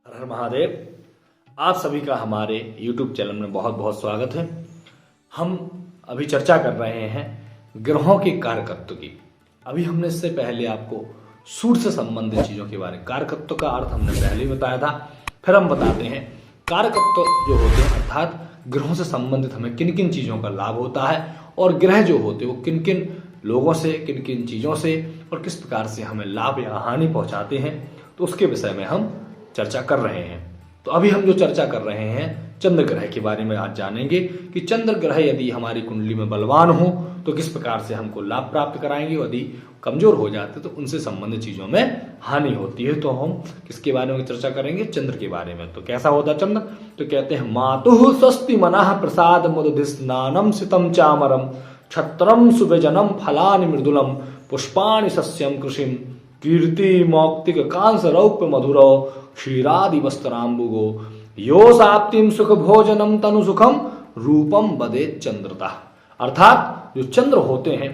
हर हर महादेव। आप सभी का हमारे YouTube चैनल में बहुत बहुत स्वागत है। हम अभी चर्चा कर रहे हैं ग्रहों के कारकत्व की। अभी हमने इससे पहले आपको सूर्य से संबंधित चीजों के बारे में, कारकत्व का अर्थ हमने पहले ही बताया था। फिर हम बताते हैं कारकत्व जो होते हैं अर्थात ग्रहों से संबंधित हमें किन किन चीजों का लाभ होता है और ग्रह जो होते हैं वो किन किन लोगों से, किन किन चीजों से और किस प्रकार से हमें लाभ या हानि पहुंचाते हैं, तो उसके विषय में हम चर्चा कर रहे हैं। तो अभी हम जो चर्चा कर रहे हैं चंद्र ग्रह के बारे में आज जानेंगे कि चंद्र ग्रह यदि हमारी कुंडली में बलवान हो तो किस प्रकार से हमको लाभ प्राप्त कराएंगे, यदि कमजोर हो जाते तो उनसे संबंधित चीजों में हानि होती है। तो हम किसके बारे में चर्चा करेंगे? चंद्र के बारे में। तो कैसा होता चंद्र? तो कहते हैं मातुः स्वस्ति मनः प्रसाद मुदधिस्नानम सितम चामरम छत्रम सुभजनम फलानि मृदुलम पुष्पाणि सस्यम कृषिम कीर्ति मौक्तिक कांस रौप्य मधुरो क्षीरादि वस्त्रांबुगो यो साप्तिम सुख भोजनम तनु सुखम रूपम बदे चंद्रता। अर्थात जो चंद्र होते हैं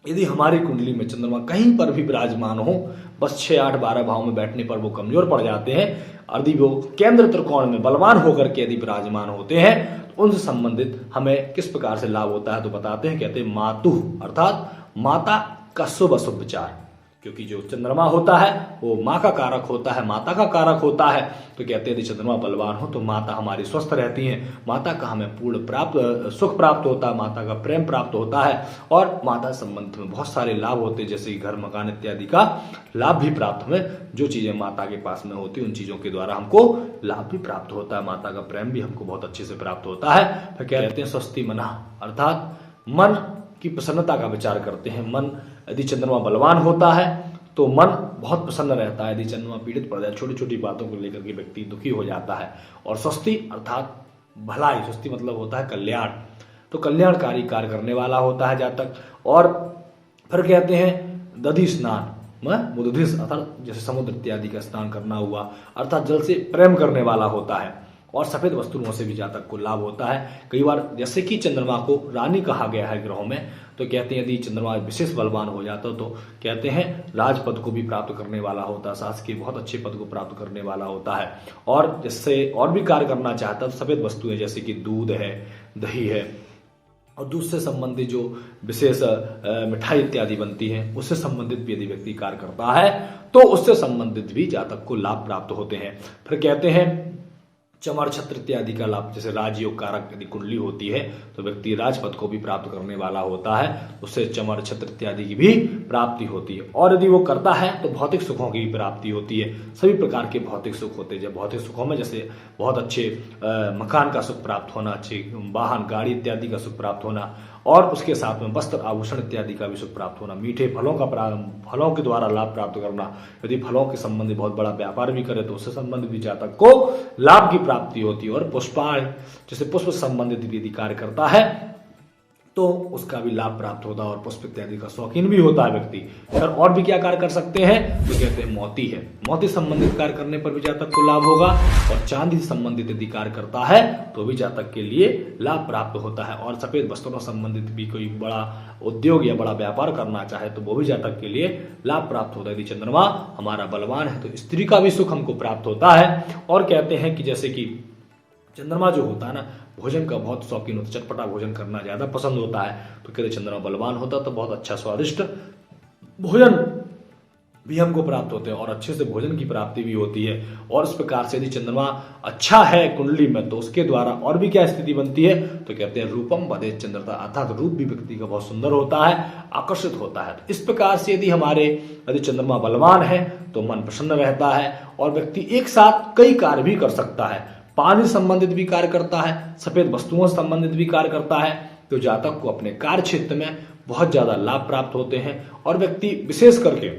यदि हमारी कुंडली में चंद्रमा कहीं पर भी विराजमान हो, बस 6, 8, 12 भाव में बैठने पर वो कमजोर पड़ जाते हैं। यदि वो केंद्र त्रिकोण में बलवान होकर के यदि विराजमान होते हैं तो उनसे संबंधित हमें किस प्रकार से लाभ होता है तो बताते हैं। कहते हैं मातुः अर्थात माता का शुभ अशुभ विचार, क्योंकि जो चंद्रमा होता है वो माँ का कारक होता है, माता का कारक होता है। तो कहते हैं यदि चंद्रमा बलवान हो तो माता हमारी स्वस्थ रहती हैं, माता का हमें पूर्ण सुख प्राप्त होता है, माता का प्रेम प्राप्त होता है और माता संबंध में बहुत सारे लाभ होते हैं, जैसे घर मकान इत्यादि का लाभ भी प्राप्त हमें, जो चीजें माता के पास में होती है उन चीजों के द्वारा हमको लाभ भी प्राप्त होता है, माता का प्रेम भी हमको बहुत अच्छे से प्राप्त होता है। फिर कहते हैं स्वस्ति मनः अर्थात मन की प्रसन्नता का विचार करते हैं। मन यदि चंद्रमा बलवान होता है तो मन बहुत प्रसन्न रहता है। यदि चंद्रमा पीड़ित पड़ जाए, छोटी छोटी बातों को लेकर के व्यक्ति दुखी हो जाता है। और स्वस्ति अर्थात भलाई, स्वस्ति मतलब होता है कल्याण, तो कल्याणकारी कार्य करने वाला होता है जातक। और फिर कहते हैं दधि स्नान मुदधिस अर्थात जैसे समुद्र इत्यादि का स्नान करना हुआ, अर्थात जल से प्रेम करने वाला होता है। और सफेद वस्तुओं से भी जातक को लाभ होता है। कई बार जैसे कि चंद्रमा को रानी कहा गया है ग्रहों में, तो कहते हैं यदि चंद्रमा विशेष बलवान हो जाता तो कहते हैं राजपद को भी प्राप्त करने वाला होता है, शासकीय बहुत अच्छे पद को प्राप्त करने वाला होता है। और जिससे और भी कार्य करना चाहता है, सफेद वस्तुएं जैसे कि दूध है, दही है और दूध से संबंधित जो विशेष मिठाई इत्यादि बनती है उससे संबंधित भी यदि व्यक्ति कार्य करता है तो उससे संबंधित भी जातक को लाभ प्राप्त होते हैं। फिर कहते हैं चमर छत्र इत्यादि का लाभ, जैसे राजयोग कारक यदि कुंडली होती है तो व्यक्ति राजपद को भी प्राप्त करने वाला होता है, उससे चमर छत्र इत्यादि की भी प्राप्ति होती है। और यदि वो करता है तो भौतिक सुखों की भी प्राप्ति होती है। सभी प्रकार के भौतिक सुख होते हैं। जब भौतिक सुखों में जैसे बहुत अच्छे मकान का सुख प्राप्त होना, अच्छे वाहन गाड़ी इत्यादि का सुख प्राप्त होना और उसके साथ में वस्त्र आभूषण इत्यादि का भी सुख प्राप्त होना, मीठे फलों के द्वारा लाभ प्राप्त करना। यदि फलों के संबंधी बहुत बड़ा व्यापार भी करे तो उससे संबंधित भी जातक को लाभ की प्राप्ति होती है। और पुष्पाण जैसे पुष्प संबंधित यदि कार्य करता है तो उसका भी लाभ प्राप्त होता है और पुष्प इत्यादि का शौकीन भी होता है व्यक्ति। फिर और भी क्या कार्य कर सकते हैं तो कहते हैं मोती है, मोती संबंधित कार्य करने पर भी जातक को लाभ होगा। और चांदी संबंधित यदि कार्य करता है तो भी जातक के लिए लाभ प्राप्त होता है। और सफेद वस्त्रों संबंधित भी कोई बड़ा उद्योग या बड़ा व्यापार करना चाहे तो वो भी जातक के लिए लाभ प्राप्त होता है। यदि चंद्रमा हमारा बलवान है तो स्त्री का भी सुख हमको प्राप्त होता है। और कहते हैं कि जैसे कि चंद्रमा जो होता है ना भोजन का बहुत शौकीन होता है, चटपटा भोजन करना ज्यादा पसंद होता है। तो कहते चंद्रमा बलवान होता तो बहुत अच्छा स्वादिष्ट भोजन भी हमको प्राप्त होते हैं और अच्छे से भोजन की प्राप्ति भी होती है। और इस प्रकार से यदि चंद्रमा अच्छा है कुंडली में तो उसके द्वारा और भी क्या स्थिति बनती है तो कहते हैं रूपम बदे चंद्रता, अर्थात रूप भी व्यक्ति का बहुत सुंदर होता है, आकर्षित होता है। तो इस प्रकार से यदि चंद्रमा बलवान है तो मन प्रसन्न रहता है और व्यक्ति एक साथ कई कार्य भी कर सकता है। पानी संबंधित भी कार्य करता है, सफेद वस्तुओं से संबंधित भी कार्य करता है। तो जातक को अपने कार्य क्षेत्र में बहुत ज्यादा लाभ प्राप्त होते हैं। और व्यक्ति विशेष करके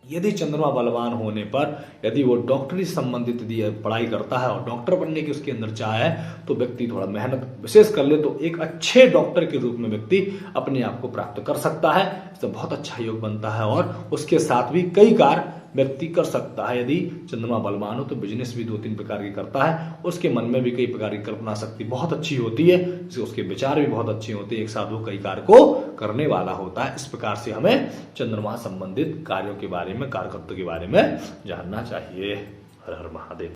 यदि चंद्रमा बलवान होने पर यदि वो डॉक्टरी संबंधित यदि पढ़ाई करता है और डॉक्टर बनने की उसके अंदर चाह है तो व्यक्ति थोड़ा मेहनत विशेष कर ले तो एक अच्छे डॉक्टर के रूप में व्यक्ति अपने आप को प्राप्त कर सकता है। इससे बहुत अच्छा योग बनता है और उसके साथ भी कई कार्य व्यक्ति कर सकता है। यदि चंद्रमा बलवान हो तो बिजनेस भी 2-3 प्रकार की करता है, उसके मन में भी कई प्रकार की कल्पना शक्ति बहुत अच्छी होती है, उसके विचार भी बहुत अच्छे होते हैं, एक साथ वो कई कार्य को करने वाला होता है। इस प्रकार से हमें चंद्रमा संबंधित कार्यों के बारे में, कारकत्व के बारे में जानना चाहिए। हर हर महादेव।